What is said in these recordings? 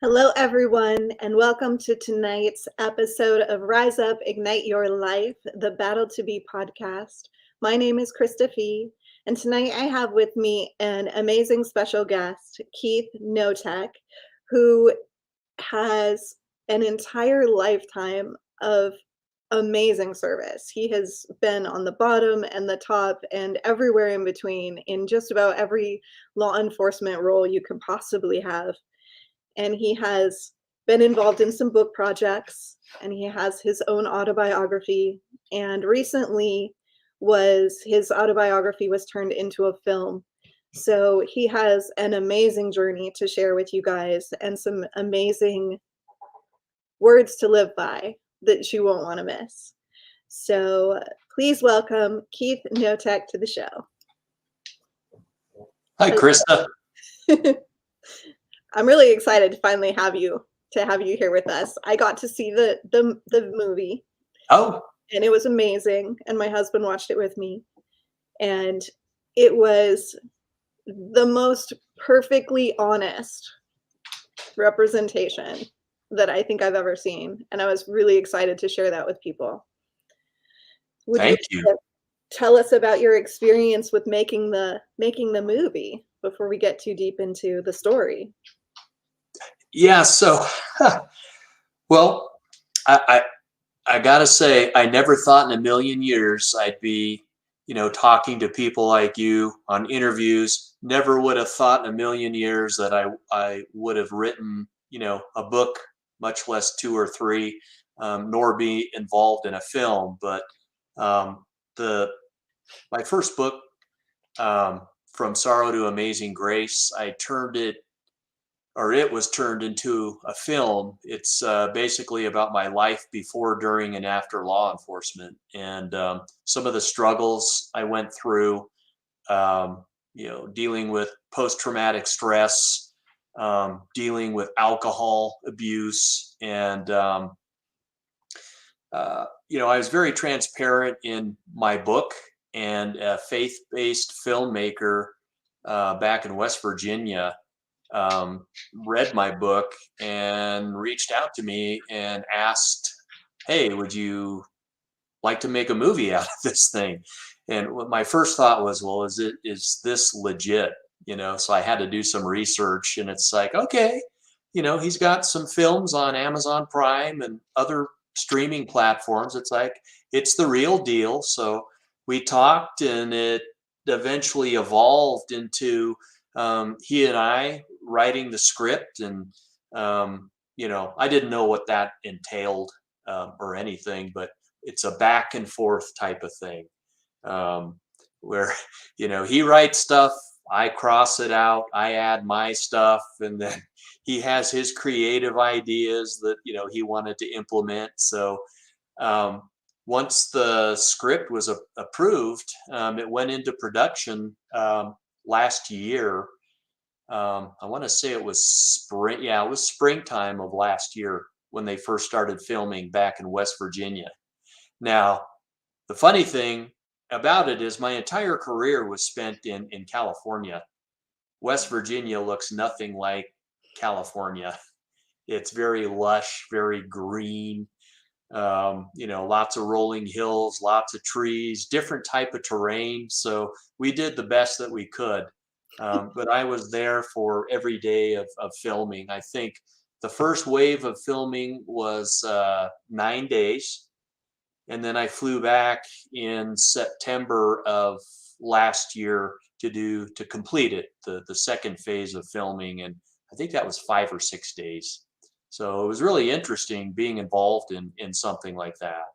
Hello, everyone, and welcome to tonight's episode of Rise Up, Ignite Your Life, the Battle to Be podcast. My name is Krista Fee, and tonight I have with me an amazing special guest, Keith Knotek, who has an entire lifetime of amazing service. He has been on the bottom and the top and everywhere in between in just about every law enforcement role you could possibly have. And he has been involved in some book projects, and he has his own autobiography. And recently his autobiography was turned into a film. So he has an amazing journey to share with you guys and some amazing words to live by that you won't want to miss. So please welcome Keith Knotek to the show. Hi, Krista. I'm really excited to finally have you here with us. I got to see the movie. Oh. And it was amazing. And my husband watched it with me. And it was the most perfectly honest representation that I think I've ever seen. And I was really excited to share that with people. Thank you. Tell us about your experience with making the movie before we get too deep into the story. Yeah, so, well, I gotta say, I never thought in a million years I'd be, talking to people like you on interviews. Never would have thought in a million years that I would have written, a book, much less 2 or 3, nor be involved in a film. But my first book, From Sorrow to Amazing Grace, it was turned into a film. It's basically about my life before, during, and after law enforcement, and some of the struggles I went through, dealing with post-traumatic stress, dealing with alcohol abuse, and I was very transparent in my book, and a faith-based filmmaker back in West Virginia read my book and reached out to me and asked, "Hey, would you like to make a movie out of this thing?" And what my first thought was, well, is this legit? So I had to do some research, and it's like, okay, he's got some films on Amazon Prime and other streaming platforms. It's like, it's the real deal. So we talked, and it eventually evolved into he and I writing the script, and I didn't know what that entailed or anything, but it's a back and forth type of thing, where he writes stuff, I cross it out, I add my stuff, and then he has his creative ideas that he wanted to implement. So once the script was approved, it went into production last year. I want to say it was spring. Yeah, it was springtime of last year when they first started filming back in West Virginia. Now, the funny thing about it is my entire career was spent in California. West Virginia looks nothing like California. It's very lush, very green, lots of rolling hills, lots of trees, different type of terrain. So we did the best that we could. But I was there for every day of filming. I think the first wave of filming was 9 days. And then I flew back in September of last year to complete it, the second phase of filming. And I think that was 5 or 6 days. So it was really interesting being involved in something like that.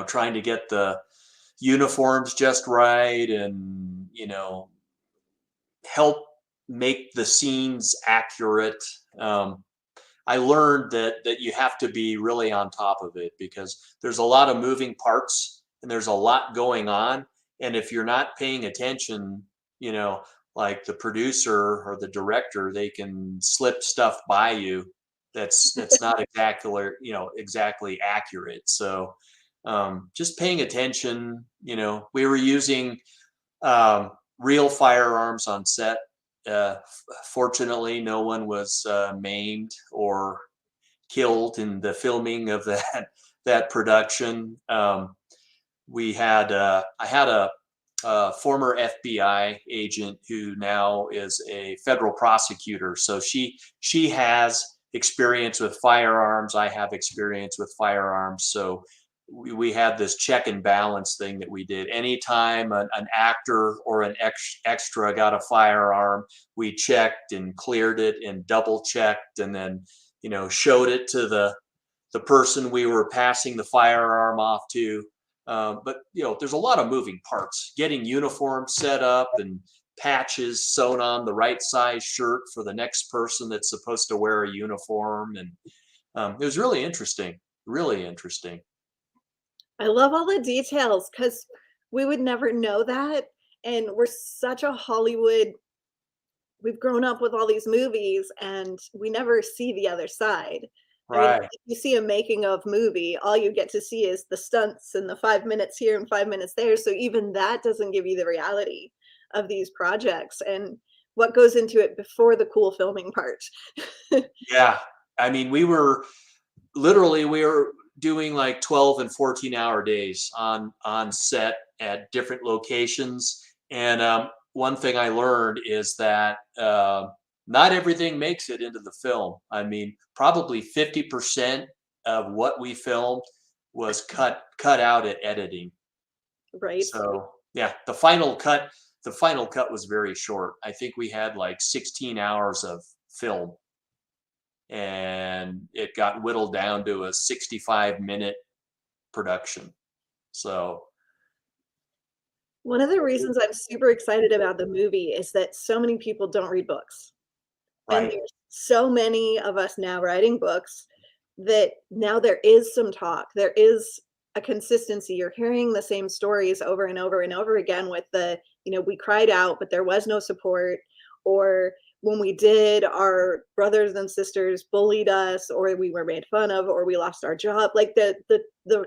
Trying to get the uniforms just right, and help make the scenes accurate. I learned that you have to be really on top of it, because there's a lot of moving parts and there's a lot going on. And if you're not paying attention, like the producer or the director, they can slip stuff by you that's not exactly accurate. So just paying attention. We were using real firearms on set fortunately, no one was maimed or killed in the filming of that production. We had I had a former FBI agent who now is a federal prosecutor. So she has experience with firearms. I have experience with firearms. So we had this check and balance thing that we did. Anytime an actor or an extra got a firearm, we checked and cleared it and double checked, and then showed it to the person we were passing the firearm off to. But there's a lot of moving parts. Getting uniforms set up and patches sewn on the right size shirt for the next person that's supposed to wear a uniform, and it was really interesting. Really interesting. I love all the details because we would never know that. And we're such a Hollywood, we've grown up with all these movies and we never see the other side. I mean, Right. if you see a making of movie, all you get to see is the stunts and the 5 minutes here and 5 minutes there. So even that doesn't give you the reality of these projects and what goes into it before the cool filming part. Yeah. I mean, we were doing like 12 and 14-hour days on set at different locations. And one thing I learned is that not everything makes it into the film. I mean, probably 50% of what we filmed was cut out at editing. Right? So yeah, the final cut was very short. I think we had like 16 hours of film, and it got whittled down to a 65-minute production. So One of the reasons I'm super excited about the movie is that so many people don't read books. And right. there's so many of us now writing books that now there is some talk. There is a consistency. You're hearing the same stories over and over and over again with we cried out, but there was no support. Or when we did, our brothers and sisters bullied us, or we were made fun of, or we lost our job. Like the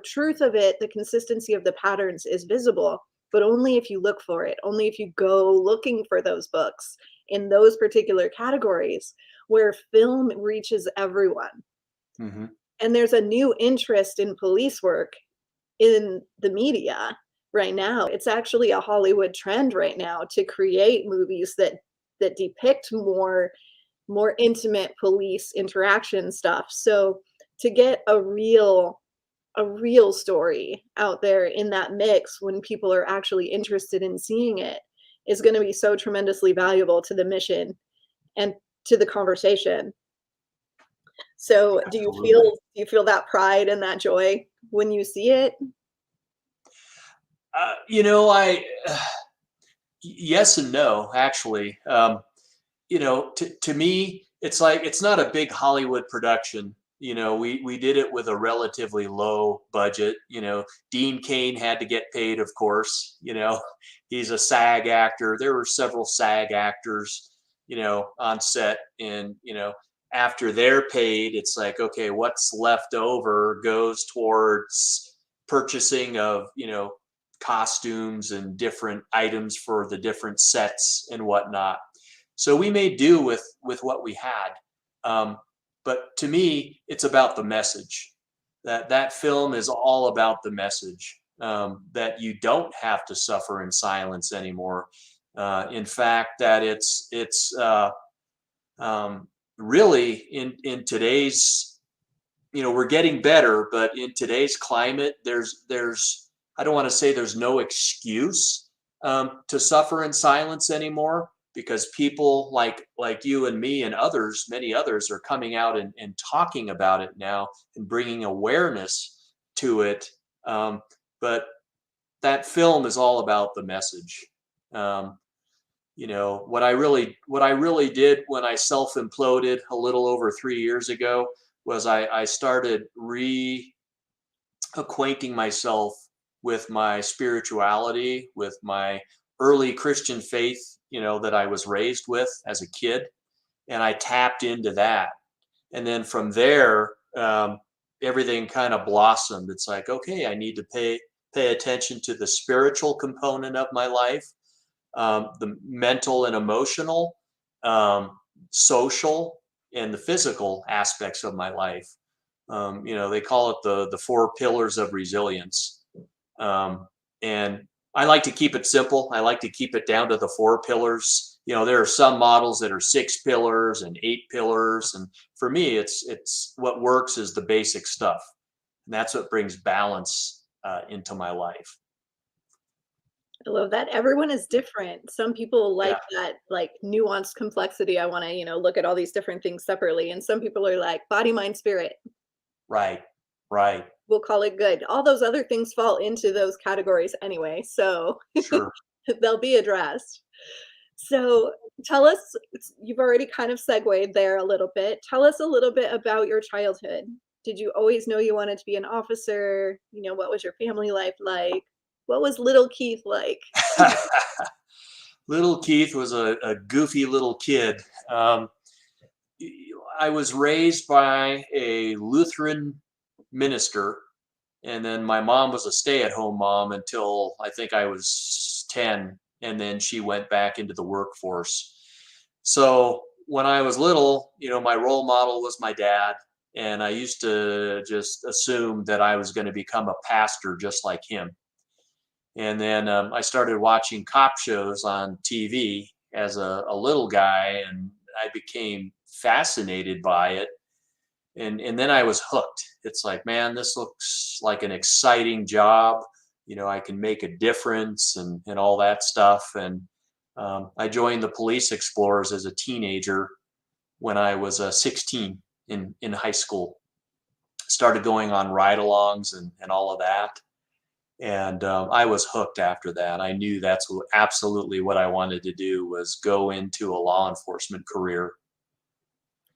truth of it, the consistency of the patterns is visible, but only if you look for it, only if you go looking for those books in those particular categories where film reaches everyone. Hmm. And there's a new interest in police work in the media right now. It's actually a Hollywood trend right now to create movies that depict more intimate police interaction stuff. So to get a real story out there in that mix when people are actually interested in seeing it is going to be so tremendously valuable to the mission and to the conversation. So Absolutely. do you feel that pride and that joy when you see it? I yes and no, actually. To me, it's like it's not a big Hollywood production. We did it with a relatively low budget. Dean Cain had to get paid, of course. He's a SAG actor. There were several SAG actors, on set, and after they're paid, it's like, okay, what's left over goes towards purchasing of costumes and different items for the different sets and whatnot. So we made do with what we had. But to me, it's about the message. That film is all about the message, that you don't have to suffer in silence anymore. In fact, that really in today's, we're getting better, but in today's climate, there's I don't want to say there's no excuse to suffer in silence anymore, because people like you and me and others, many others, are coming out and talking about it now and bringing awareness to it. But that film is all about the message. Um, what I really did when I self imploded a little over 3 years ago was I started reacquainting myself with my spirituality, with my early Christian faith, that I was raised with as a kid, and I tapped into that. And then from there, everything kind of blossomed. It's like, okay, I need to pay attention to the spiritual component of my life, the mental and emotional, social and the physical aspects of my life. They call it the 4 pillars of resilience. And I like to keep it simple. I like to keep it down to the 4 pillars. There are some models that are 6 pillars and 8 pillars. And for me, it's what works is the basic stuff. And that's what brings balance into my life. I love that. Everyone is different. Some people like Yeah, that, like nuanced complexity. I want to, look at all these different things separately. And some people are like body, mind, spirit. right, right. We'll call it good. All those other things fall into those categories anyway. So Sure. they'll be addressed. So tell us, you've already kind of segued there a little bit. Tell us a little bit about your childhood. Did you always know you wanted to be an officer? What was your family life like? What was little Keith like? Little Keith was a goofy little kid. I was raised by a Lutheran minister, and then my mom was a stay-at-home mom until I think I was 10, and then she went back into the workforce. So when I was little, my role model was my dad, and I used to just assume that I was going to become a pastor just like him. And then I started watching cop shows on TV as a little guy, and I became fascinated by it. And then I was hooked. It's like, man, this looks like an exciting job. I can make a difference and all that stuff. And I joined the Police Explorers as a teenager when I was 16 in high school. Started going on ride-alongs and all of that. And I was hooked after that. I knew that's absolutely what I wanted to do, was go into a law enforcement career.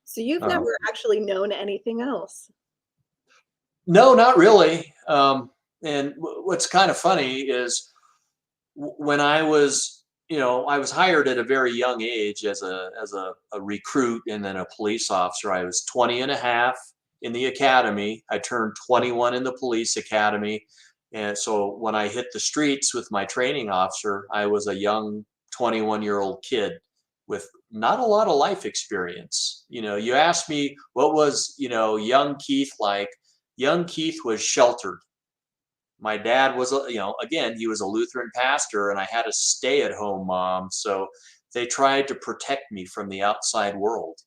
So you've Um, never actually known anything else. no, not really. And what's kind of funny is when I was hired at a very young age as a recruit and then a police officer. I was 20 and a half in the academy. I turned 21 in the police academy. And so when I hit the streets with my training officer, I was a young 21-year-old kid with not a lot of life experience. You asked me what was, young Keith like. Young Keith was sheltered. My dad was, again, he was a Lutheran pastor, and I had a stay-at-home mom. So they tried to protect me from the outside world,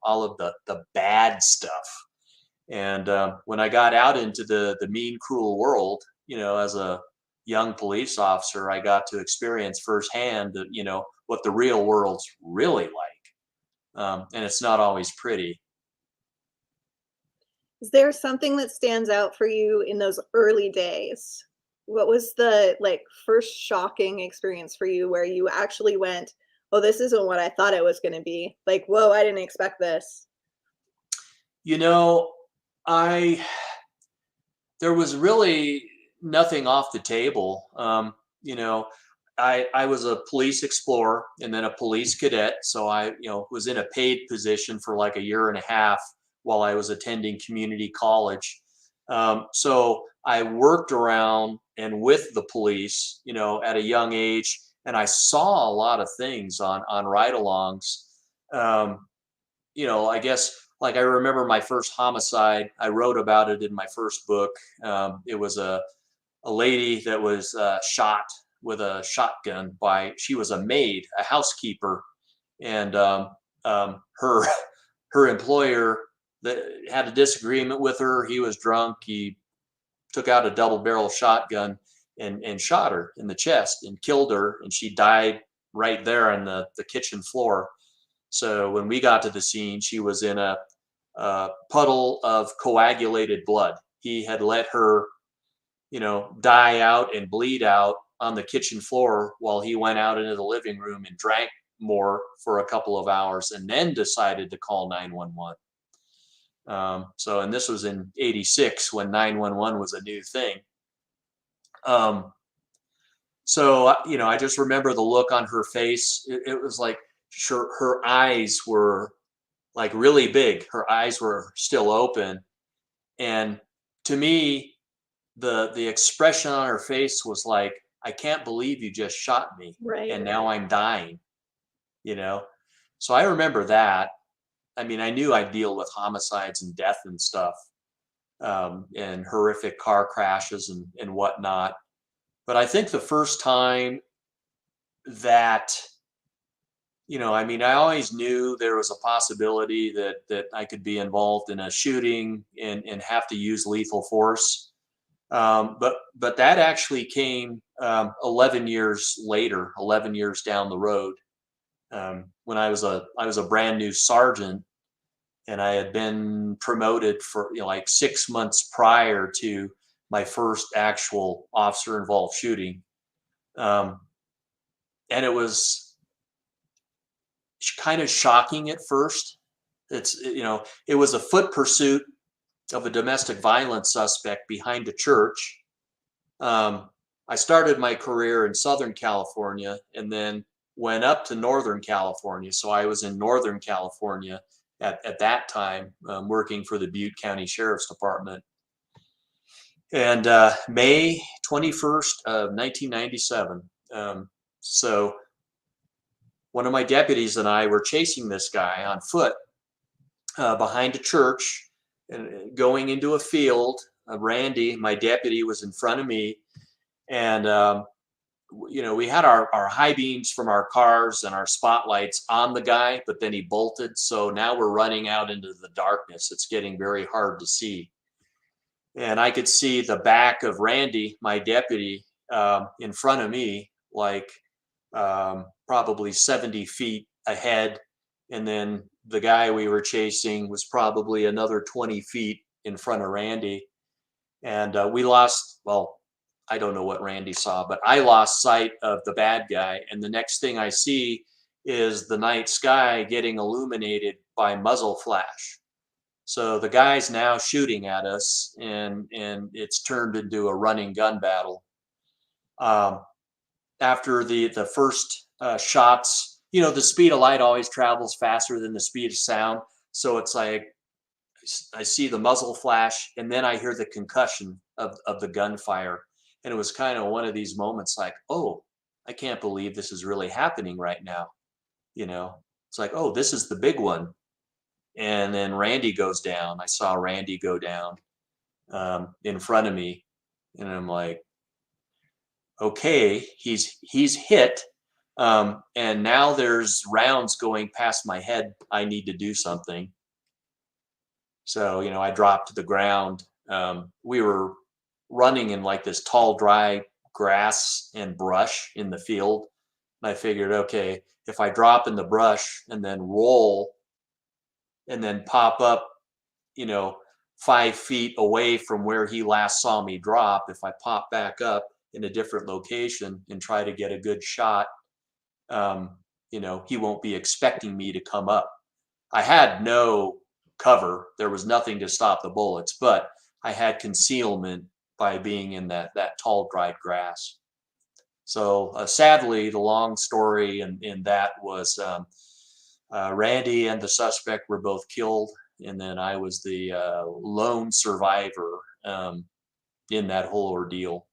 all of the bad stuff. And when I got out into the mean, cruel world, as a young police officer, I got to experience firsthand, what the real world's really like. And it's not always pretty. Is there something that stands out for you in those early days? What was the first shocking experience for you where you actually went, "Oh, this isn't what I thought it was going to be." Like, "Whoa, I didn't expect this." You know, I there was really nothing off the table. I was a police explorer and then a police cadet. So I, was in a paid position for like a year and a half while I was attending community college. So I worked around and with the police, at a young age, and I saw a lot of things on ride-alongs. I guess like I remember my first homicide. I wrote about it in my first book. It was a lady that was shot with a shotgun she was a maid, a housekeeper, and her her employer that had a disagreement with her. He was drunk. He took out a double barrel shotgun and shot her in the chest and killed her, and she died right there on the kitchen floor. So when we got to the scene, she was in a puddle of coagulated blood. He had let her, die out and bleed out on the kitchen floor while he went out into the living room and drank more for a couple of hours and then decided to call 911. And this was in 86 when 911 was a new thing. I just remember the look on her face. It was like her eyes were like really big. Her eyes were still open. And to me, the expression on her face was like, I can't believe you just shot me. Right. And now I'm dying, you know? So I remember that. I mean, I knew I'd deal with homicides and death and stuff, and horrific car crashes and whatnot. But I think the first time that, I mean, I always knew there was a possibility that I could be involved in a shooting and have to use lethal force. But that actually came 11 years later, 11 years down the road, when I was a brand new sergeant, and I had been promoted for like 6 months prior to my first actual officer involved shooting. Um, and it was kind of shocking at first. It was a foot pursuit of a domestic violence suspect behind a church. Um, I started my career in Southern California and then went up to Northern California. So I was in Northern California at that time, working for the Butte County Sheriff's Department. And May 21st of 1997. So one of my deputies and I were chasing this guy on foot behind a church and going into a field. Randy, my deputy, was in front of me, and we had our high beams from our cars and our spotlights on the guy, but then he bolted. So now we're running out into the darkness. It's getting very hard to see. And I could see the back of Randy, my deputy, in front of me, like probably 70 feet ahead. And then the guy we were chasing was probably another 20 feet in front of Randy. And we lost, well, I don't know what Randy saw, but I lost sight of the bad guy. And the next thing I see is the night sky getting illuminated by muzzle flash. So the guy's now shooting at us, and it's turned into a running gun battle. Um, After the first shots, the speed of light always travels faster than the speed of sound. So it's like I see the muzzle flash, and then I hear the concussion of the gunfire. And it was kind of one of these moments like, oh, I can't believe this is really happening right now. It's like, oh, this is the big one. And then Randy goes down. I saw Randy go down in front of me, and I'm like, okay, he's hit, and now there's rounds going past my head. I need to do something. So I dropped to the ground. We were running in like this tall, dry grass and brush in the field, and I figured, okay, if I drop in the brush and then roll and then pop up, you know, 5 feet away from where he last saw me drop, if I pop back up in a different location and try to get a good shot, he won't be expecting me to come up. I had no cover. There was nothing to stop the bullets, but I had concealment by being in that tall, dried grass. So sadly, the long story in that was Randy and the suspect were both killed, and then I was the lone survivor in that whole ordeal.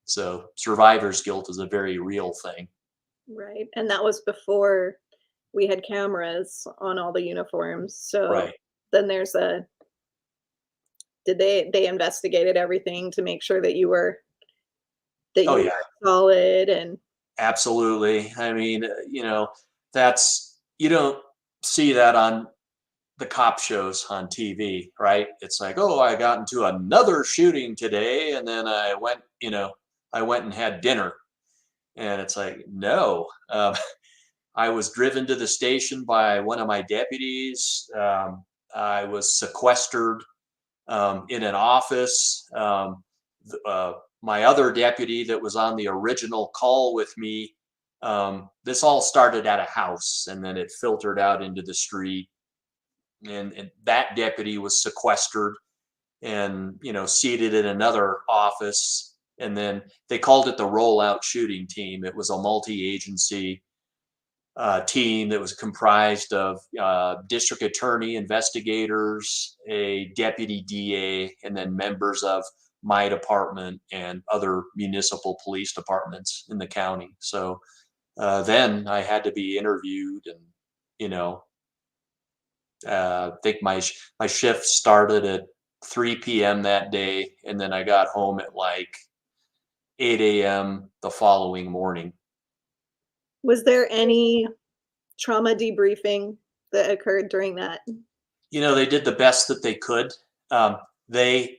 So survivor's guilt is a very real thing. Right. And that was before we had cameras on all the uniforms. So Right. then did they investigated everything to make sure that you were Oh yeah, solid and absolutely. I mean, you don't see that on the cop shows on TV, right? It's like, oh, I got into another shooting today, and then I went and had dinner, and it's like, no, I was driven to the station by one of my deputies. I was sequestered in an office. My other deputy that was on the original call with me, this all started at a house, and then it filtered out into the street. And that deputy was sequestered and seated in another office. And then they called it the rollout shooting team. It was a multi-agency team that was comprised of district attorney, investigators, a deputy DA, and then members of my department and other municipal police departments in the county. So then I had to be interviewed, and you know, I think my shift started at 3 p.m. that day, and then I got home at like 8 a.m. the following morning. Was there any trauma debriefing that occurred during that? They did the best that they could. They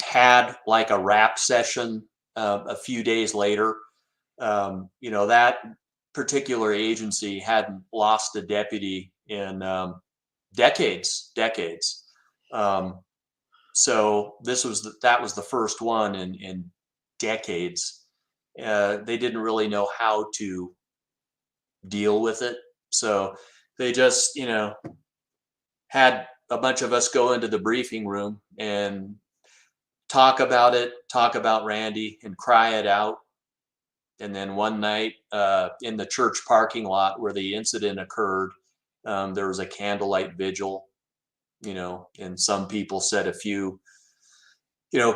had like a rap session a few days later. That particular agency hadn't lost a deputy in decades. Um, so that was the first one in decades. They didn't really know how to deal with it. So they just, had a bunch of us go into the briefing room and talk about it, talk about Randy and cry it out. And then one night in the church parking lot where the incident occurred, there was a candlelight vigil, and some people said a few,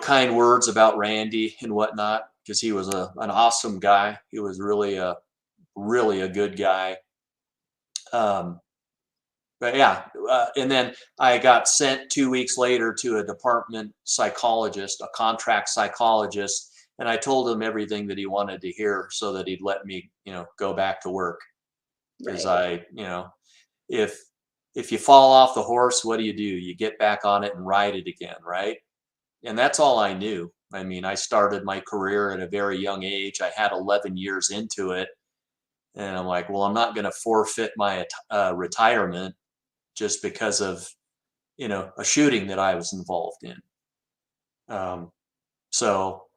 kind words about Randy and whatnot, because he was an awesome guy. He was really a good guy. But yeah, and then I got sent 2 weeks later to a department psychologist, a contract psychologist, and I told him everything that he wanted to hear so that he'd let me, go back to work. Because Right. if you fall off the horse, what do? You get back on it and ride it again, right? And that's all I knew. I mean, I started my career at a very young age. I had 11 years into it, and I'm like, well, I'm not going to forfeit my retirement just because of a shooting that I was involved in. So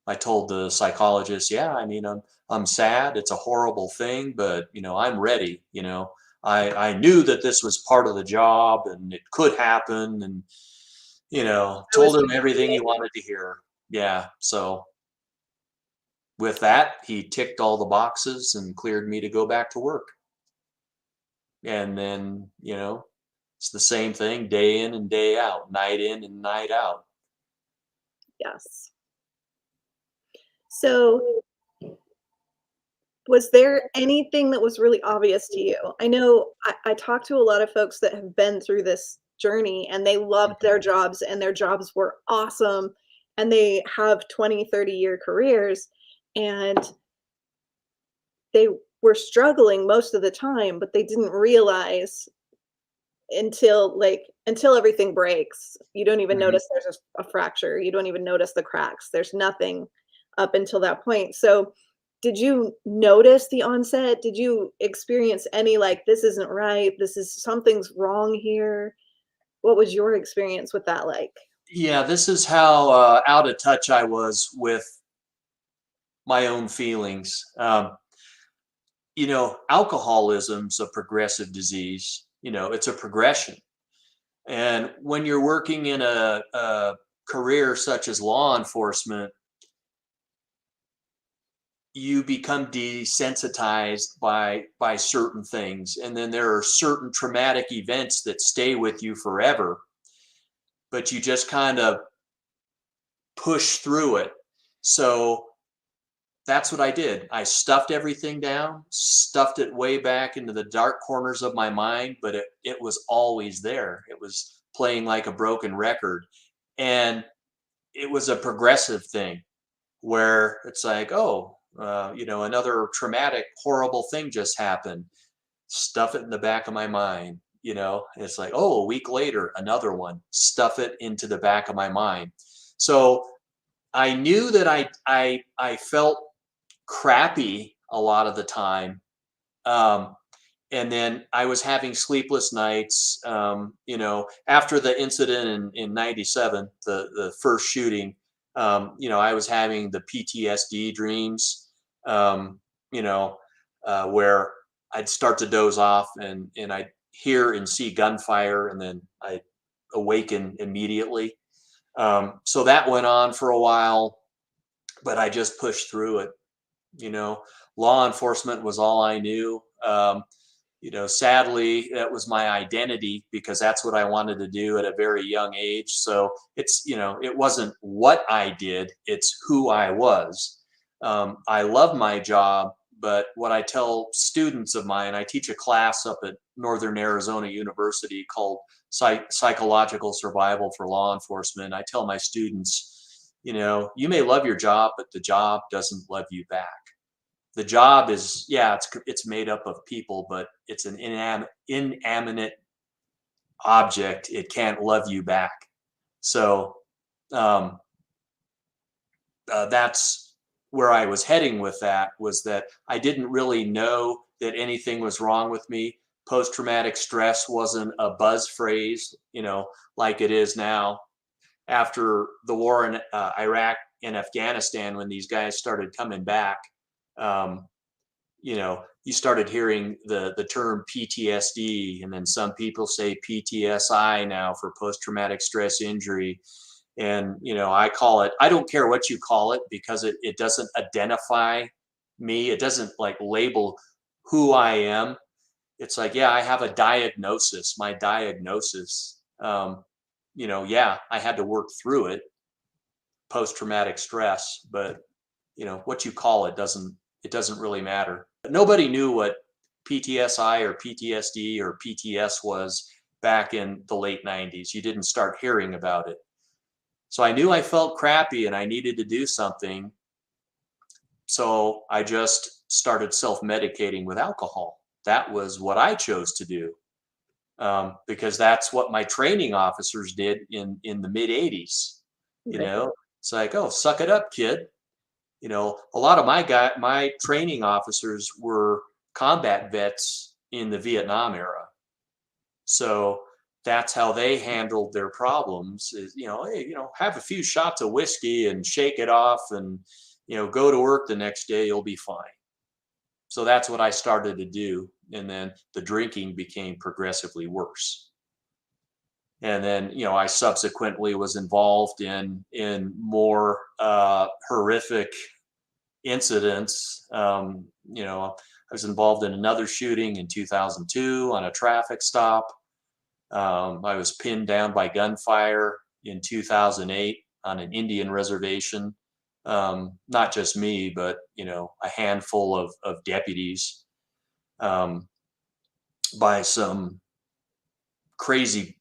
I told the psychologist, yeah, I mean, I'm sad. It's a horrible thing, but I'm ready. I knew that this was part of the job and it could happen, and I was told him everything he wanted to hear. Yeah. So with that, he ticked all the boxes and cleared me to go back to work. And then, it's the same thing day in and day out, night in and night out. yes. So, was there anything that was really obvious to you? I know I talked to a lot of folks that have been through this journey and they loved Mhm. their jobs and their jobs were awesome and they have 20, 30-year careers and they were struggling most of the time, but they didn't realize until everything breaks. You don't even Mhm. notice there's a fracture. You don't even notice the cracks. There's nothing up until that point. So, did you notice the onset? Did you experience any like this isn't right? This is something's wrong here? What was your experience with that like? Yeah, this is how out of touch I was with my own feelings. Alcoholism's a progressive disease. It's a progression. And when you're working in a career such as law enforcement, you become desensitized by certain things, and then there are certain traumatic events that stay with you forever, but you just kind of push through it. So that's what I did. I stuffed everything down, stuffed it way back into the dark corners of my mind, but it was always there. It was playing like a broken record. And it was a progressive thing where it's like, oh, another traumatic, horrible thing just happened. Stuff it in the back of my mind. It's like, oh, a week later, another one. Stuff it into the back of my mind. So I knew that I felt crappy a lot of the time. Um, and then I was having sleepless nights. After the incident in '97, the first shooting, I was having the PTSD dreams, um, you know, where I'd start to doze off and I'd hear and see gunfire, and then I'd awaken immediately. So that went on for a while, but I just pushed through it. you know Law enforcement was all I knew. Sadly, that was my identity because that's what I wanted to do at a very young age. So it wasn't what I did, it's who I was. I loved my job, but what I tell students of mine, I teach a class up at Northern Arizona University called Psychological Survival for Law Enforcement. I tell my students, you may love your job, but the job doesn't love you back. The job is, yeah, it's made up of people, but it's an inanimate object. It can't love you back. So um, that's where I was heading with that, was that I didn't really know that anything was wrong with me. Post-traumatic stress wasn't a buzz phrase, like it is now. After the war in Iraq and Afghanistan, when these guys started coming back, um, you started hearing the term PTSD, and then some people say PTSI now for post-traumatic stress injury. And, I call it, I don't care what you call it, because it doesn't identify me. It doesn't like label who I am. It's like, yeah, I have a diagnosis. My diagnosis, yeah, I had to work through it, post-traumatic stress, but what you call it doesn't really matter. But nobody knew what PTSI or PTSD or PTS was back in the late 90s. You didn't start hearing about it. So I knew I felt crappy and I needed to do something. So I just started self-medicating with alcohol. That was what I chose to do, because that's what my training officers did in the mid 80s. It's like, oh, suck it up, kid. A lot of my training officers were combat vets in the Vietnam era. So that's how they handled their problems is, hey, have a few shots of whiskey and shake it off and, go to work the next day, you'll be fine. So that's what I started to do. And then the drinking became progressively worse. And then, I subsequently was involved in more horrific incidents. I was involved in another shooting in 2002 on a traffic stop. I was pinned down by gunfire in 2008 on an Indian reservation. Not just me, but a handful of deputies, by some crazy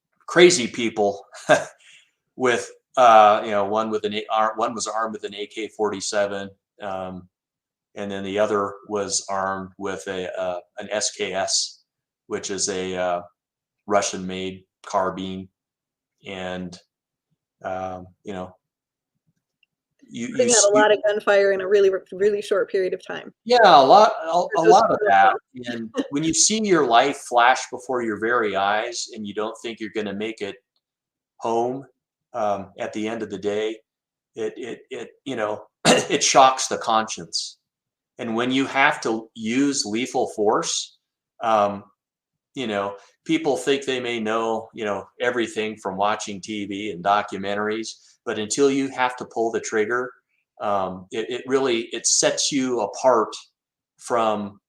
people with one was armed with an AK-47, and then the other was armed with an SKS, which is a Russian-made carbine. And Putting out a lot of gunfire in a really, really short period of time. Yeah, a lot of that. And when you see your life flash before your very eyes and you don't think you're going to make it home at the end of the day, it it shocks the conscience. And when you have to use lethal force, people think they may know, everything from watching TV and documentaries, but until you have to pull the trigger, it really sets you apart from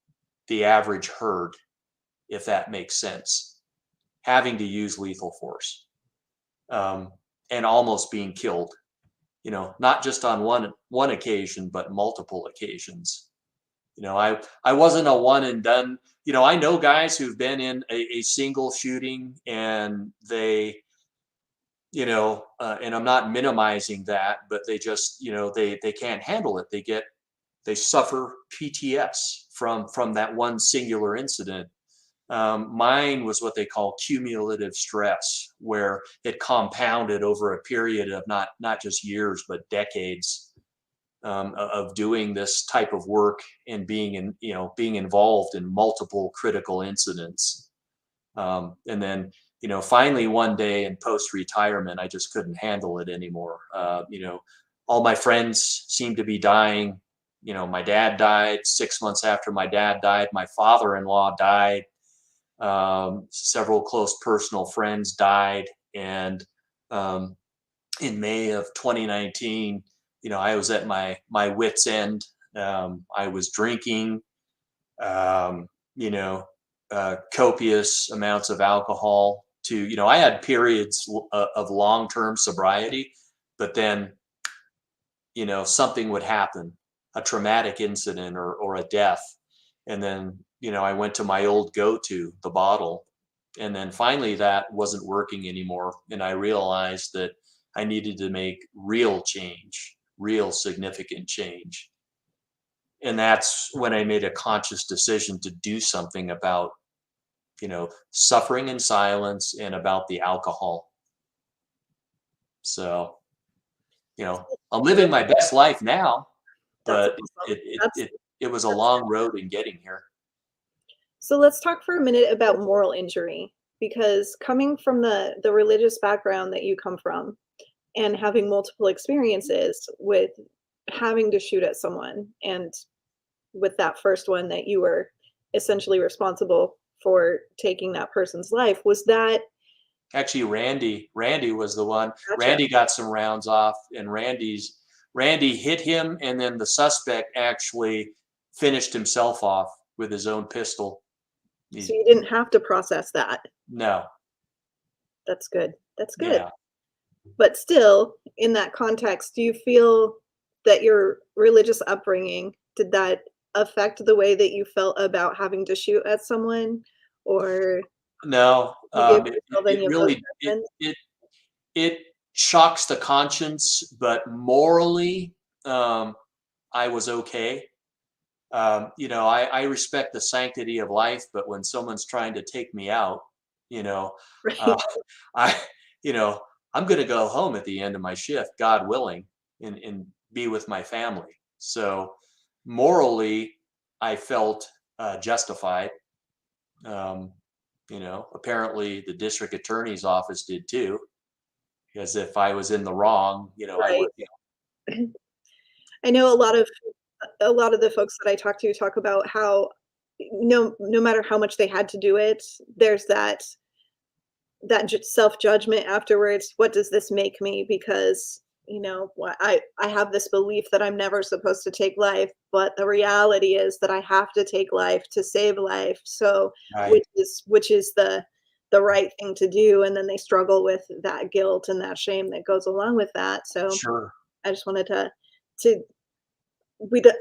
the average herd, if that makes sense. Having to use lethal force, and almost being killed, not just on one occasion, but multiple occasions. I wasn't a one and done. I know guys who've been in a single shooting and they, and I'm not minimizing that, but they just, they can't handle it. They suffer PTS from that one singular incident. Mine was what they call cumulative stress, where it compounded over a period of not just years, but decades, of doing this type of work and being involved in multiple critical incidents. And then, finally one day in post-retirement, I just couldn't handle it anymore. All my friends seemed to be dying. My dad died 6 months after my dad died. My father-in-law died. Several close personal friends died. And in May of 2019, I was at my wit's end. I was drinking, copious amounts of alcohol I had periods of long-term sobriety, but then, something would happen, a traumatic incident or a death, And then, I went to my old go-to, the bottle. And then finally that wasn't working anymore. And I realized that I needed to make real change, real significant change. And that's when I made a conscious decision to do something about, suffering in silence and about the alcohol. So, I'm living my best life now, That's but awesome. it was a That's long road in getting here. So let's talk for a minute about moral injury, because coming from the religious background that you come from and having multiple experiences with having to shoot at someone, and with that first one that you were essentially responsible for taking that person's life, was that Actually, Randy was the one. gotcha. Randy got some rounds off, and Randy hit him, and then the suspect actually finished himself off with his own pistol. So He's you didn't have to process that. no, That's good. That's good. yeah, But still, in that context, do you feel that your religious upbringing, did that affect the way that you felt about having to shoot at someone? Or no. you give It, it yourself it any of those really judgments? it shocks the conscience, but morally, I was okay. I respect the sanctity of life, but when someone's trying to take me out, you know, uh, Right. I, you know, I'm going to go home at the end of my shift, God willing, and be with my family. So morally, I felt justified. Um, apparently the district attorney's office did too, because if I was in the wrong, I Right. would, I know a lot of the folks that I talk to talk about how no matter how much they had to do it, there's that self-judgment afterwards. What does this make me? Because I have this belief that I'm never supposed to take life, but the reality is that I have to take life to save life. So right, which is the right thing to do, and then they struggle with that guilt and that shame that goes along with that. So sure, I just wanted to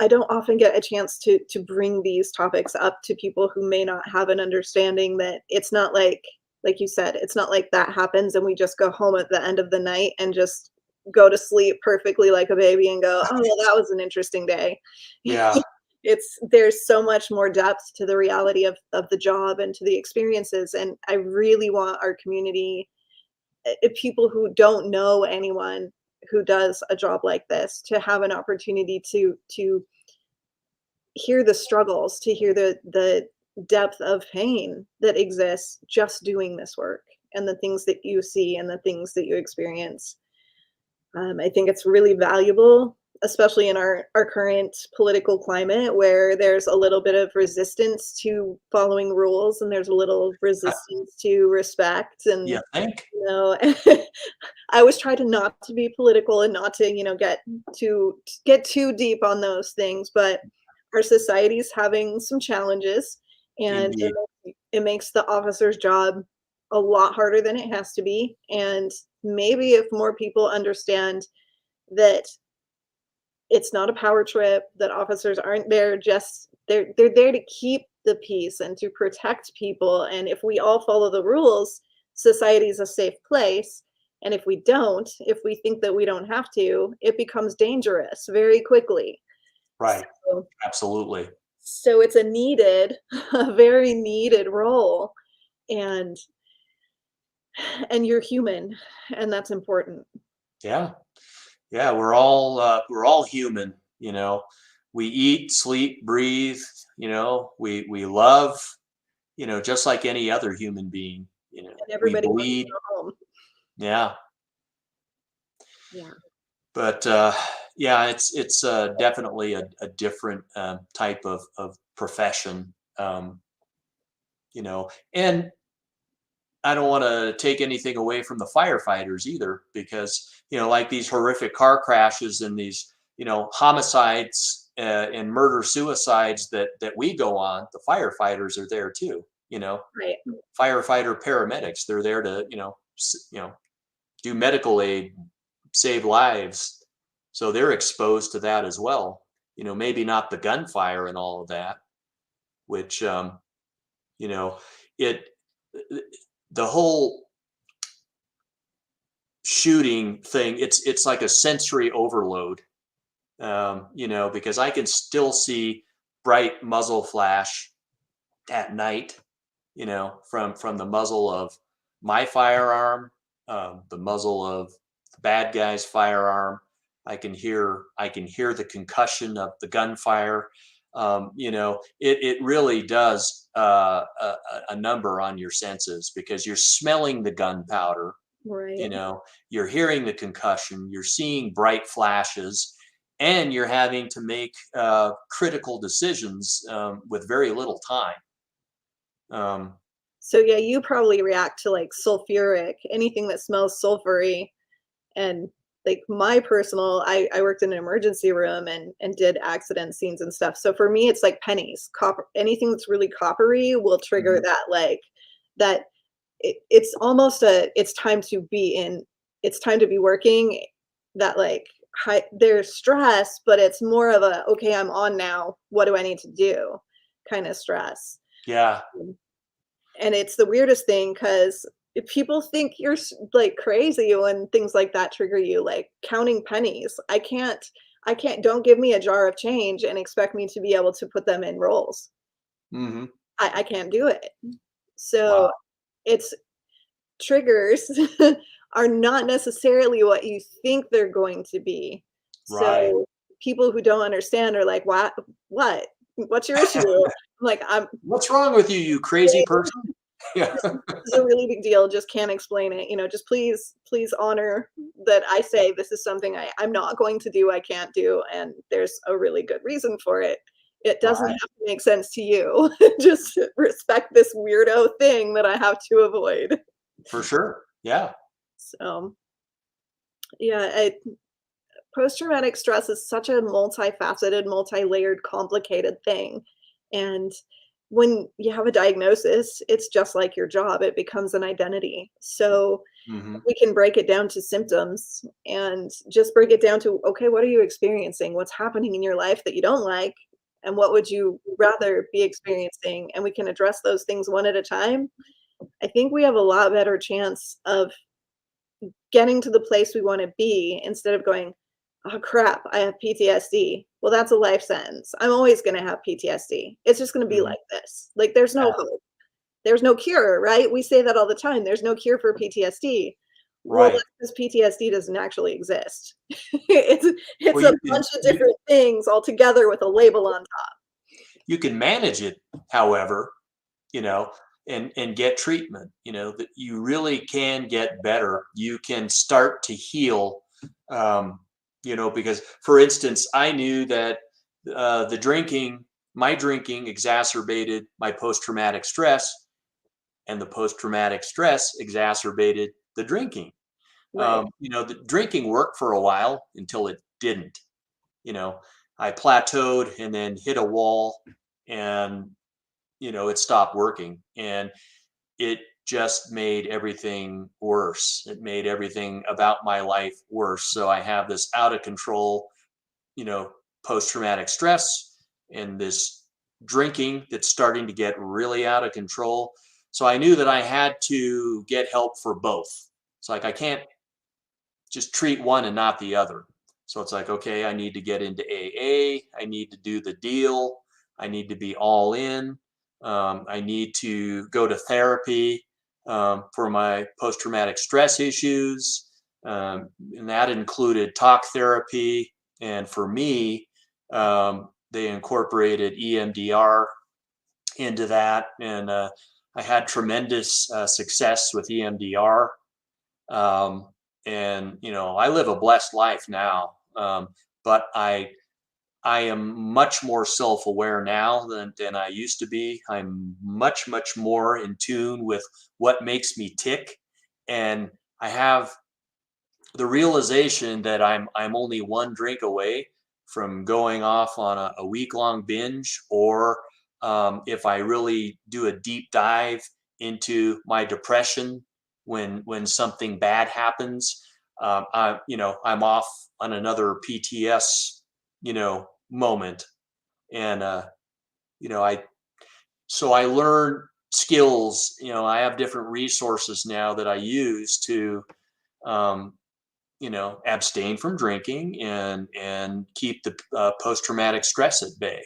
I don't often get a chance to bring these topics up to people who may not have an understanding that it's not like you said, it's not like that happens and we just go home at the end of the night and just go to sleep perfectly like a baby and go, "Oh, well, that was an interesting day." yeah, There's so much more depth to the reality of the job and to the experiences, and I really want our community, people who don't know anyone who does a job like this, to have an opportunity to hear the struggles, to hear the depth of pain that exists just doing this work, and the things that you see and the things that you experience. I think it's really valuable, especially in our current political climate where there's a little bit of resistance to following rules and there's a little resistance to respect. And you think, you know, I always try to not to be political and not to, get too deep on those things, but our society is having some challenges, and indeed, it makes the officer's job a lot harder than it has to be. And maybe if more people understand that it's not a power trip, that officers aren't there just they're there to keep the peace and to protect people, and if we all follow the rules, society is a safe place. And if we don't, if we think that we don't have to, it becomes dangerous very quickly. right, So absolutely. it's a needed a very needed role. and and you're human, and that's important. Yeah. Yeah, we're all human, We eat, sleep, breathe, we love, just like any other human being, And we everybody wants to bleed. go home. Yeah. Yeah. But yeah, it's definitely a different type of profession. And I don't want to take anything away from the firefighters either, because like these horrific car crashes and these homicides and murder suicides that we go on, the firefighters are there too. Right. Firefighter paramedics, they're there to do medical aid, save lives, so they're exposed to that as well. Maybe not the gunfire and all of that, which, you know, it, the whole shooting thing, it's like a sensory overload, because I can still see bright muzzle flash at night, from the muzzle of my firearm, the muzzle of the bad guy's firearm. I can hear the concussion of the gunfire. It really does a number on your senses, because you're smelling the gunpowder, Right. you're hearing the concussion, you're seeing bright flashes, and you're having to make critical decisions with very little time. Um, So yeah, you probably react to like sulfuric, anything that smells sulfury. And like my personal, I worked in an emergency room and did accident scenes and stuff. So for me, it's like pennies, copper, anything that's really coppery will trigger mhm. that, like that it's almost it's time to be in, it's time to be working, that like there's stress, but it's more of a, okay, I'm on now. What do I need to do? Kind of stress. Yeah. And it's the weirdest thing because people think you're like crazy when things like that trigger you, like counting pennies. I can't, don't give me a jar of change and expect me to be able to put them in rolls. Hmm. I can't do it. So Wow. it's triggers are not necessarily what you think they're going to be. Right. So people who don't understand are like, what? What's your issue? I'm like, I'm What's wrong with you, you crazy person? Yeah. this is a really big deal, just can't explain it, just please honor that I say this is something I'm not going to do, I can't do, and there's a really good reason for it. It doesn't Right. have to make sense to you. Just respect this weirdo thing that I have to avoid. For sure. Yeah. So, yeah, post-traumatic stress is such a multifaceted, multi-layered, complicated thing, and when you have a diagnosis, it's just like your job, it becomes an identity. So Hmm. we can break it down to symptoms and just break it down to, okay, what are you experiencing? What's happening in your life that you don't like? And what would you rather be experiencing? And we can address those things one at a time. I think we have a lot better chance of getting to the place we want to be instead of going, oh crap, I have PTSD. Well, that's a life sentence. I'm always going to have PTSD. It's just going to be Hmm. like this. Like there's no Yeah. hope. There's no cure, right? We say that all the time. There's no cure for PTSD. Well, Right. that's because PTSD doesn't actually exist. it's it's Well, a you can bunch of you different things all together with a label on top. you can manage it, however, you know, and get treatment. That you really can get better. You can start to heal. Um, because, for instance, I knew that my drinking exacerbated my post-traumatic stress, and the post-traumatic stress exacerbated the drinking. Right. The drinking worked for a while until it didn't. You know, I plateaued and then hit a wall, and it stopped working, and it just made everything worse. It made everything about my life worse. So I have this out of control, you know, post-traumatic stress, and this drinking that's starting to get really out of control. So I knew that I had to get help for both. It's like I can't just treat one and not the other. So it's like, okay, I need to get into AA. I need to do the deal. I need to be all in. I need to go to therapy for my post traumatic stress issues. And that included talk therapy. And for me, they incorporated EMDR into that. And I had tremendous success with EMDR. Um, and I live a blessed life now. But I am much more self-aware now than I used to be. I'm much more in tune with what makes me tick, and I have the realization that I'm only one drink away from going off on a week-long binge, or if I really do a deep dive into my depression when something bad happens, I'm off on another PTS moment, and I So I learned skills. I have different resources now that I use to, um, abstain from drinking and keep the post-traumatic stress at bay.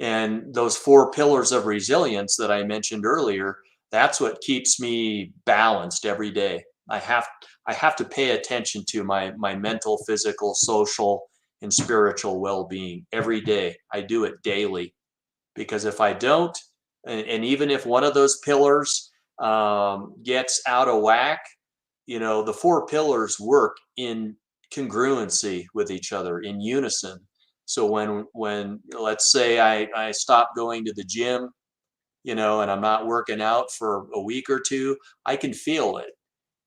And those 4 pillars of resilience that I mentioned earlier, that's what keeps me balanced every day. I have to pay attention to my mental, physical, social, and spiritual well-being every day. I do it daily, because if I don't, and even if one of those pillars gets out of whack, the 4 pillars work in congruency with each other, in unison. So when let's say I stop going to the gym, and I'm not working out for a week or two, I can feel it.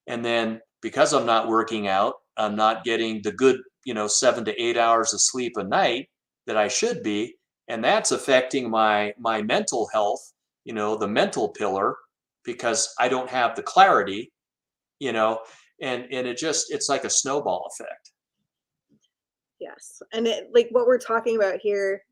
And then because I'm not working out, I'm not getting the good, 7 to 8 hours of sleep a night that I should be. And that's affecting my mental health, the mental pillar, because I don't have the clarity, you know, and it's like a snowball effect. Yes. And like what we're talking about here,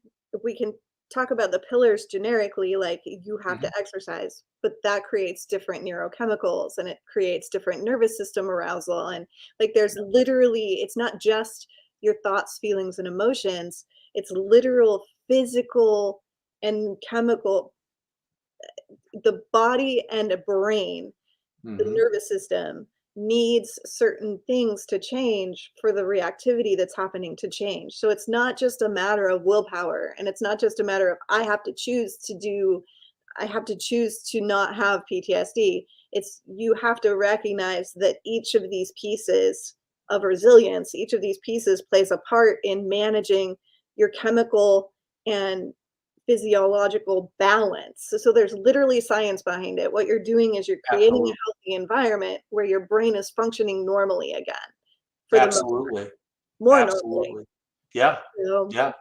we can talk about the pillars generically, like you have to Mhm. exercise, but that creates different neurochemicals and it creates different nervous system arousal. And like there's literally, it's not just your thoughts, feelings, and emotions, it's literal physical and chemical, the body and a brain, the Mhm. nervous system needs certain things to change for the reactivity that's happening to change. So it's not just a matter of willpower, and it's not just a matter of I have to choose to not have PTSD. It's you have to recognize that each of these pieces of resilience, each of these pieces plays a part in managing your chemical and physiological balance. So there's literally science behind it. What you're doing is you're creating a Absolutely. healthy environment where your brain is functioning normally again, for the Absolutely. more normally. Absolutely. Yeah. So Yeah.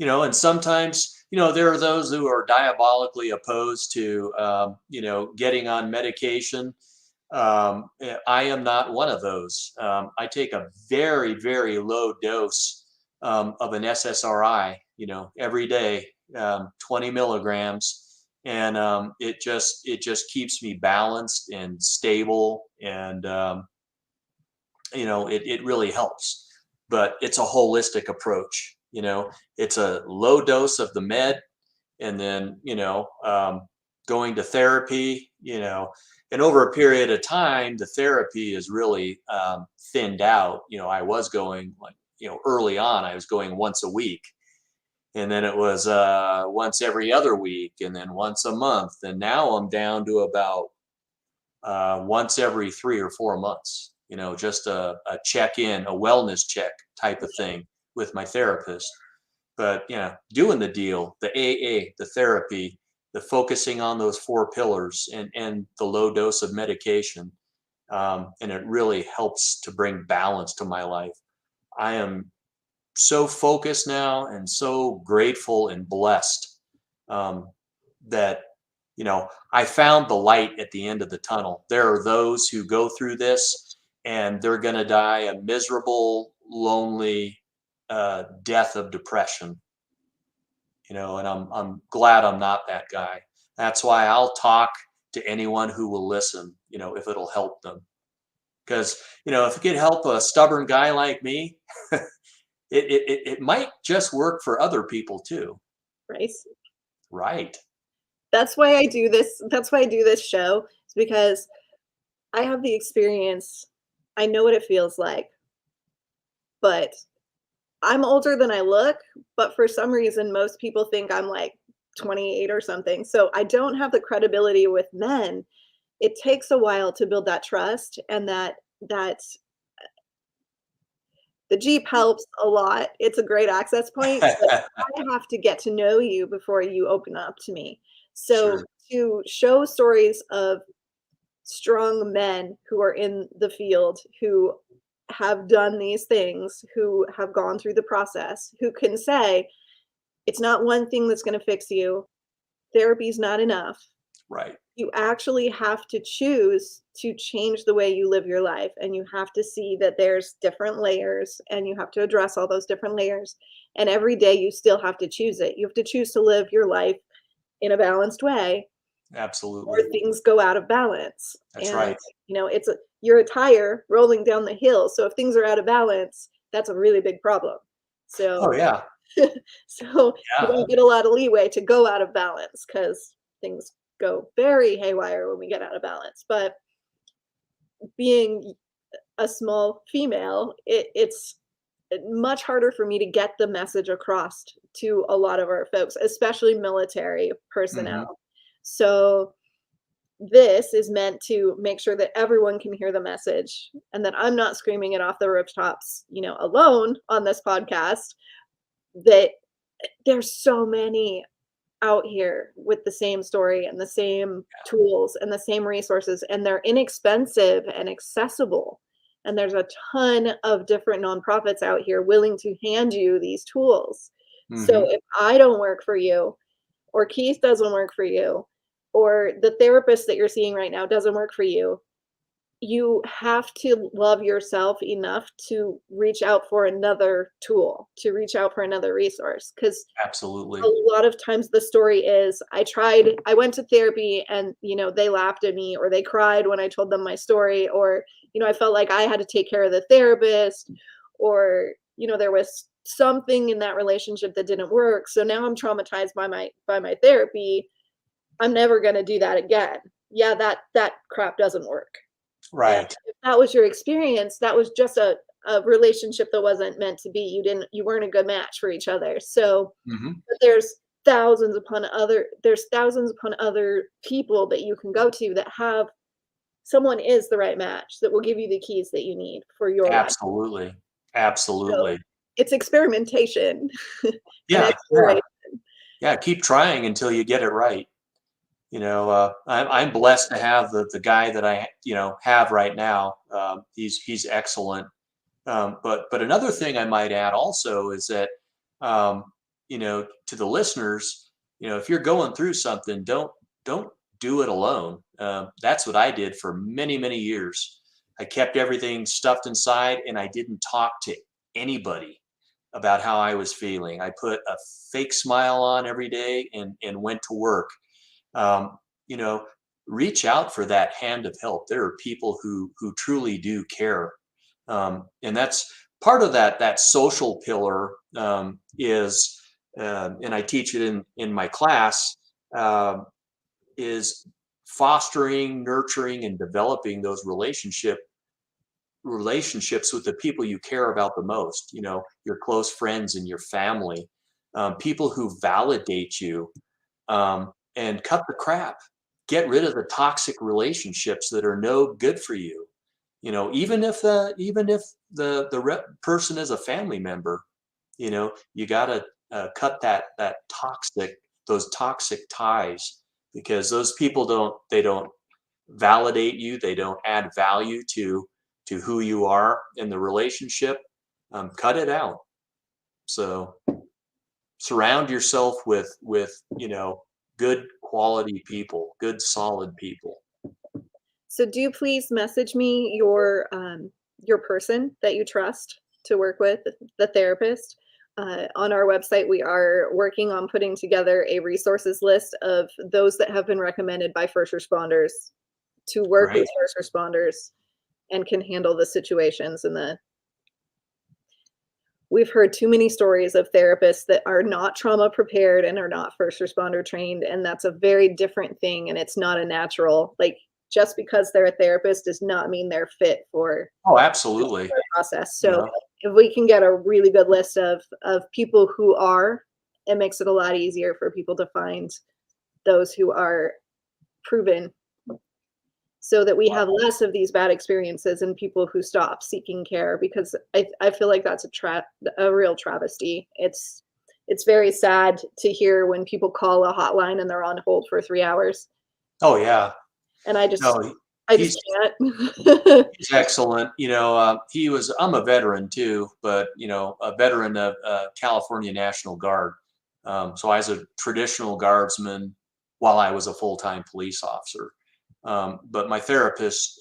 And sometimes, there are those who are diabolically opposed to, getting on medication. I am not one of those. I take a very, very low dose of an SSRI, every day, 20 milligrams. And it just keeps me balanced and stable. And, it really helps. But it's a holistic approach. It's a low dose of the med, and then going to therapy. And over a period of time, the therapy is really thinned out. I was going, like, early on, I was going once a week, and then it was once every other week, and then once a month, and now I'm down to about once every 3 or 4 months. Just a check in, a wellness check type of thing with my therapist. But doing the deal, the AA, the therapy, the focusing on those 4 pillars, and the low dose of medication, and it really helps to bring balance to my life. I am so focused now and so grateful and blessed, that I found the light at the end of the tunnel. There are those who go through this and they're going to die a miserable, lonely death of depression. And I'm glad I'm not that guy. That's why I'll talk to anyone who will listen, if it'll help them. Because if it could help a stubborn guy like me, it might just work for other people too. right. Right. That's why I do this. That's why I do this show. It's because I have the experience. I know what it feels like, but I'm older than I look, but for some reason, most people think I'm like 28 or something. So I don't have the credibility with men. It takes a while to build that trust, and that the Jeep helps a lot. It's a great access point, but I have to get to know you before you open up to me. So Sure. to show stories of strong men who are in the field, who have done these things, who have gone through the process, who can say, it's not one thing that's going to fix you. Therapy is not enough. Right. You actually have to choose to change the way you live your life. And you have to see that there's different layers and you have to address all those different layers. And every day you still have to choose it. You have to choose to live your life in a balanced way, or Absolutely. things go out of balance. That's And right. you're a tire rolling down the hill. So if things are out of balance, that's a really big problem. Oh So yeah. so you Yeah. don't get a lot of leeway to go out of balance because things go very haywire when we get out of balance. But being a small female, it's much harder for me to get the message across to a lot of our folks, especially military Hmm. personnel. So this is meant to make sure that everyone can hear the message and that I'm not screaming it off the rooftops, alone on this podcast, that there's so many out here with the same story and the same tools and the same resources, and they're inexpensive and accessible. And there's a ton of different nonprofits out here willing to hand you these tools. So Hmm. if I don't work for you, or Keith doesn't work for you, or the therapist that you're seeing right now doesn't work for you, you have to love yourself enough to reach out for another tool, to reach out for another resource. Because a Absolutely. lot of times the story is I went to therapy and, they laughed at me, or they cried when I told them my story, or, I felt like I had to take care of the therapist, or, there was something in that relationship that didn't work. So now I'm traumatized by my therapy. I'm never going to do that again. Yeah, that crap doesn't work. And Right. if that was your experience, that was just a relationship that wasn't meant to be. You weren't a good match for each other. So Hmm. but there's thousands upon other people that you can go to that have someone is the right match that will give you the keys that you need for your life. Absolutely. So Absolutely. it's experimentation and Yeah. Yeah. exploration. Yeah. Keep trying until you get it right. I'm blessed to have the guy that I have right now. He's excellent. But another thing I might add also is that um, to the listeners, if you're going through something, don't do it alone. That's what I did for many years. I kept everything stuffed inside, and I didn't talk to anybody about how I was feeling. I put a fake smile on every day and went to work. um, you know, reach out for that hand of help. There are people who truly do care, and that's part of that social pillar is, and I teach it in my class, um, is fostering, nurturing, and developing those relationships with the people you care about the most. Your close friends and your family, people who validate you, and cut the crap. Get rid of the toxic relationships that are no good for you. Even if the person is a family member, you gotta cut that toxic those toxic ties, because those people don't validate you. They don't add value to who you are in the relationship. Cut it out. So surround yourself with good quality people, good solid people. So do please message me your person that you trust to work with, the therapist. On our website, we are working on putting together a resources list of those that have been recommended by first responders to work with Great. first responders and can handle the situations and the we've heard too many stories of therapists that are not trauma prepared and are not first responder trained, and that's a very different thing, and it's not a natural, like, just because they're a therapist does not mean they're fit for Oh, the absolutely. process. You So know, if we can get a really good list of people who are, it makes it a lot easier for people to find those who are proven, so that we have less of these bad experiences and people who stop seeking care, because I feel like that's a real travesty. It's very sad to hear when people call a hotline and they're on hold for 3 hours, oh yeah. and No, I just he's can't. he's excellent. I'm a veteran too, but a veteran of California National Guard. So I was a traditional guardsman while I was a full-time police officer. But my therapist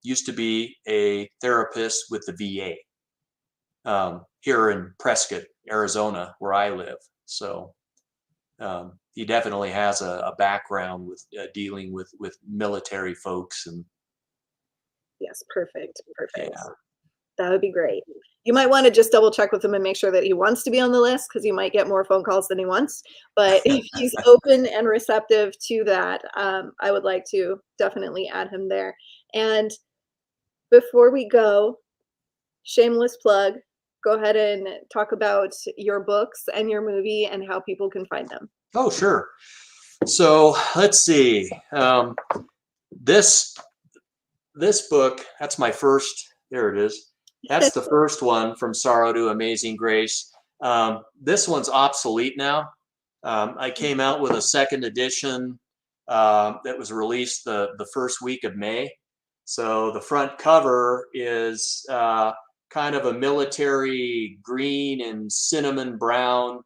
used to be a therapist with the VA here in Prescott, Arizona, where I live. So he definitely has a background with dealing with military folks, and Yes, perfect, perfect. yeah. That would be great. You might want to just double check with him and make sure that he wants to be on the list, because you might get more phone calls than he wants. But if he's open and receptive to that, I would like to definitely add him there. And before we go, shameless plug, go ahead and talk about your books and your movie and how people can find them. Oh, sure. So let's see. This this book, that's my first. There it is. That's the first one, From Sorrow to Amazing Grace. This one's obsolete now. I came out with a second edition that was released the first week of May. So the front cover is kind of a military green and cinnamon brown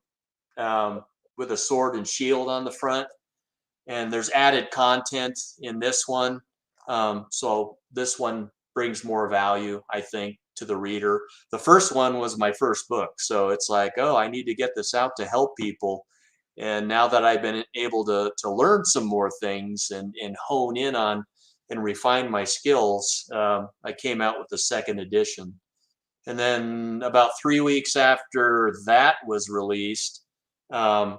with a sword and shield on the front. And there's added content in this one. So this one brings more value, I think, to the reader. The first one was my first book. So it's like, oh, I need to get this out to help people. And now that I've been able to learn some more things and hone in on and refine my skills, I came out with the second edition. And then about 3 weeks after that was released, I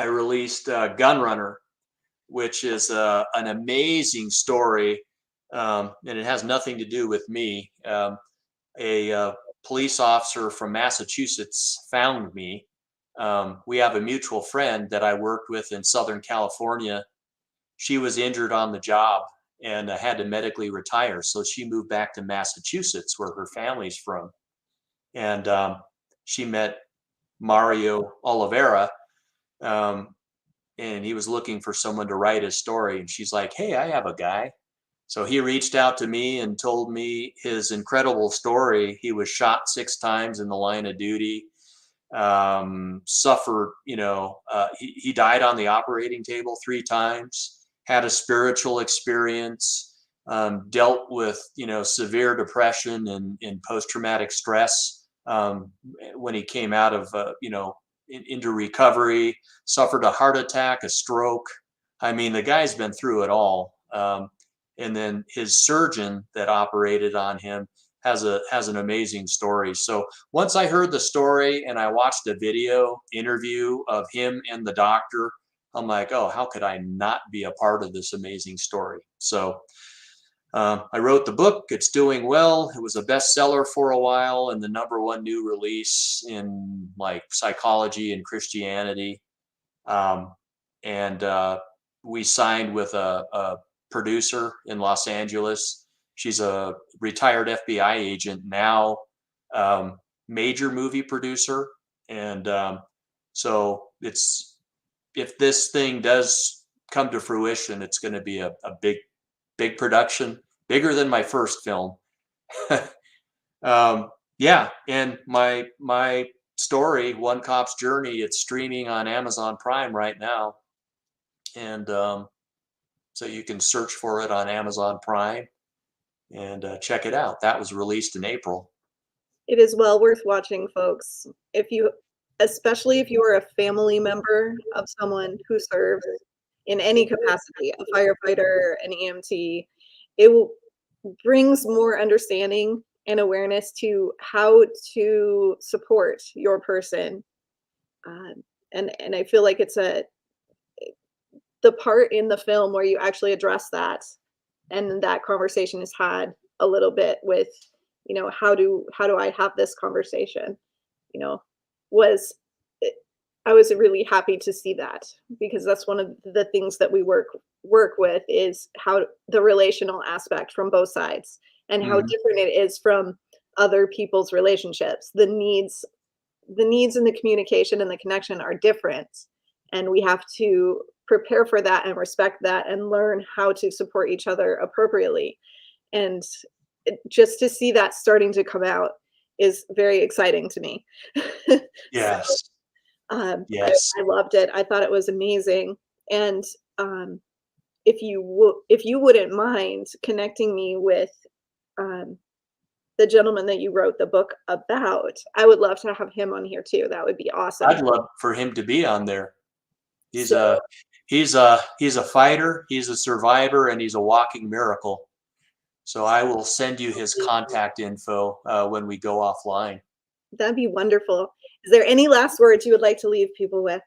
released Gunrunner, which is an amazing story, and it has nothing to do with me. A police officer from Massachusetts found me. We have a mutual friend that I worked with in Southern California. She was injured on the job and had to medically retire, so she moved back to Massachusetts, where her family's from. And she met Mario Oliveira, um, and he was looking for someone to write his story. And she's like, hey, I have a guy. So he reached out to me and told me his incredible story. He was shot 6 times in the line of duty, suffered, he died on the operating table 3 times, had a spiritual experience, dealt with, severe depression and post-traumatic stress when he came out of, into recovery, suffered a heart attack, a stroke. I mean, the guy's been through it all. And then his surgeon that operated on him has an amazing story. So once I heard the story and I watched a video interview of him and the doctor, I'm like, oh, how could I not be a part of this amazing story? So I wrote the book. It's doing well. It was a bestseller for a while and the #1 new release in like psychology and Christianity. And we signed with a producer in Los Angeles. She's a retired FBI agent now, major movie producer. And so if this thing does come to fruition, it's going to be a big production, bigger than my first film. Yeah, and my story, One Cop's Journey, it's streaming on Amazon Prime right now, and so you can search for it on Amazon Prime and check it out. That was released in April. It is well worth watching, folks. Especially if you are a family member of someone who serves in any capacity, a firefighter, an EMT, it brings more understanding and awareness to how to support your person. And I feel like it's the part in the film where you actually address that, and that conversation is had a little bit with, how do I have this conversation? You know, was I was really happy to see that, because that's one of the things that we work with, is how the relational aspect from both sides, and how Mhm. different it is from other people's relationships. The needs and the communication and the connection are different, and we have to prepare for that and respect that and learn how to support each other appropriately. And just to see that starting to come out is very exciting to me. So Yes. I Yes. loved it. I thought it was amazing. And um, if you wouldn't mind connecting me with um, the gentleman that you wrote the book about, I would love to have him on here too. That would be awesome. I'd love for him to be on there. He's So a he's a fighter, he's a survivor, and he's a walking miracle. So I will send you his contact info when we go offline. that'd be wonderful. Is there any last words you would like to leave people with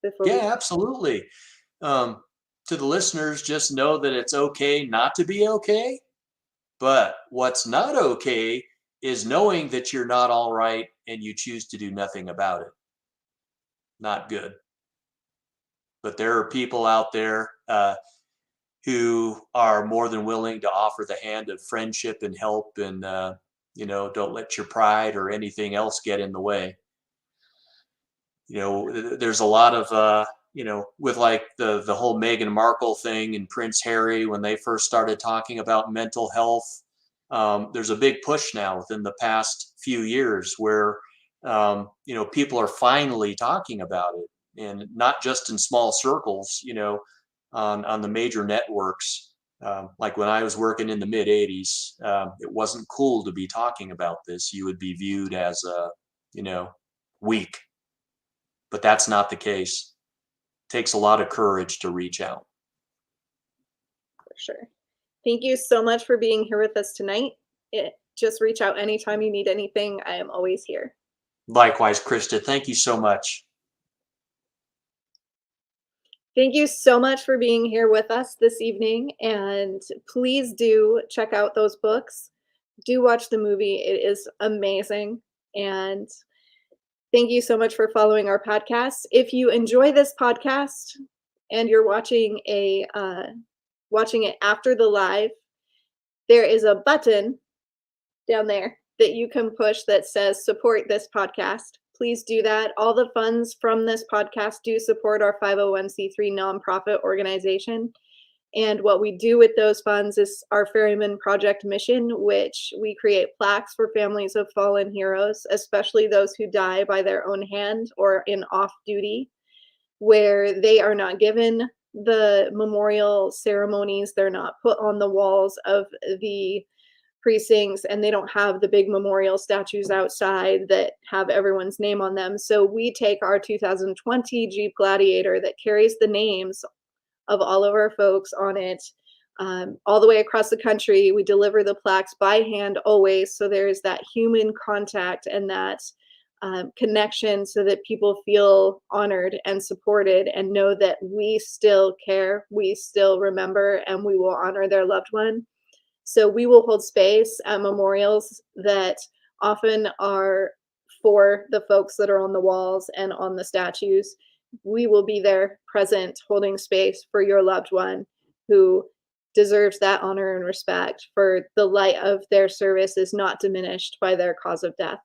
before we? Yeah, absolutely. Um, to the listeners, just know that it's okay not to be okay. But what's not okay is knowing that you're not all right and you choose to do nothing about it. Not good. But there are people out there who are more than willing to offer the hand of friendship and help, and don't let your pride or anything else get in the way. There's a lot of with like the whole Meghan Markle thing and Prince Harry when they first started talking about mental health. There's a big push now within the past few years where people are finally talking about it, and not just in small circles. On the major networks. Like when I was working in the mid 80s, it wasn't cool to be talking about this. You would be viewed as weak, but that's not the case. It takes a lot of courage to reach out. For sure. Thank you so much for being here with us tonight. Just reach out anytime you need anything. I am always here. Likewise, Krista, thank you so much. Thank you so much for being here with us this evening. And please do check out those books. Do watch the movie. It is amazing. And thank you so much for following our podcast. If you enjoy this podcast and you're watching it after the live, there is a button down there that you can push that says support this podcast. Please do that. All the funds from this podcast do support our 501c3 nonprofit organization. And what we do with those funds is our Ferryman Project mission, which we create plaques for families of fallen heroes, especially those who die by their own hand or in off duty, where they are not given the memorial ceremonies. They're not put on the walls of the precincts, and they don't have the big memorial statues outside that have everyone's name on them. So we take our 2020 Jeep Gladiator that carries the names of all of our folks on it, all the way across the country. We deliver the plaques by hand always, so there's that human contact and that connection, so that people feel honored and supported and know that we still care, we still remember, and we will honor their loved one. So we will hold space at memorials that often are for the folks that are on the walls and on the statues. We will be there present, holding space for your loved one who deserves that honor and respect, for the light of their service is not diminished by their cause of death.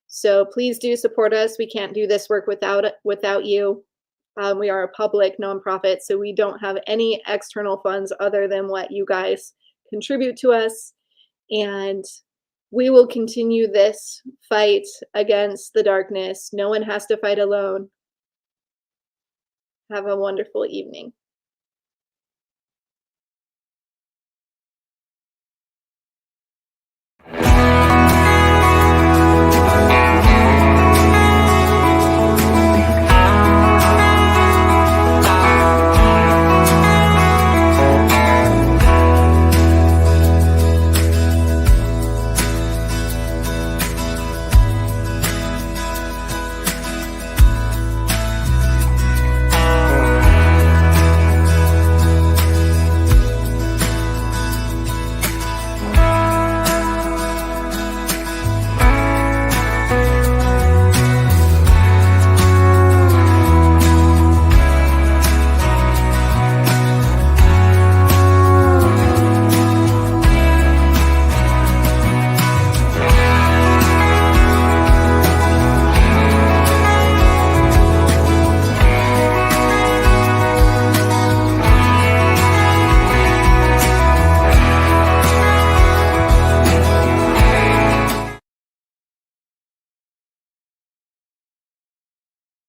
So please do support us. We can't do this work without you. We are a public nonprofit, so we don't have any external funds other than what you guys contribute to us. And we will continue this fight against the darkness. No one has to fight alone. Have a wonderful evening.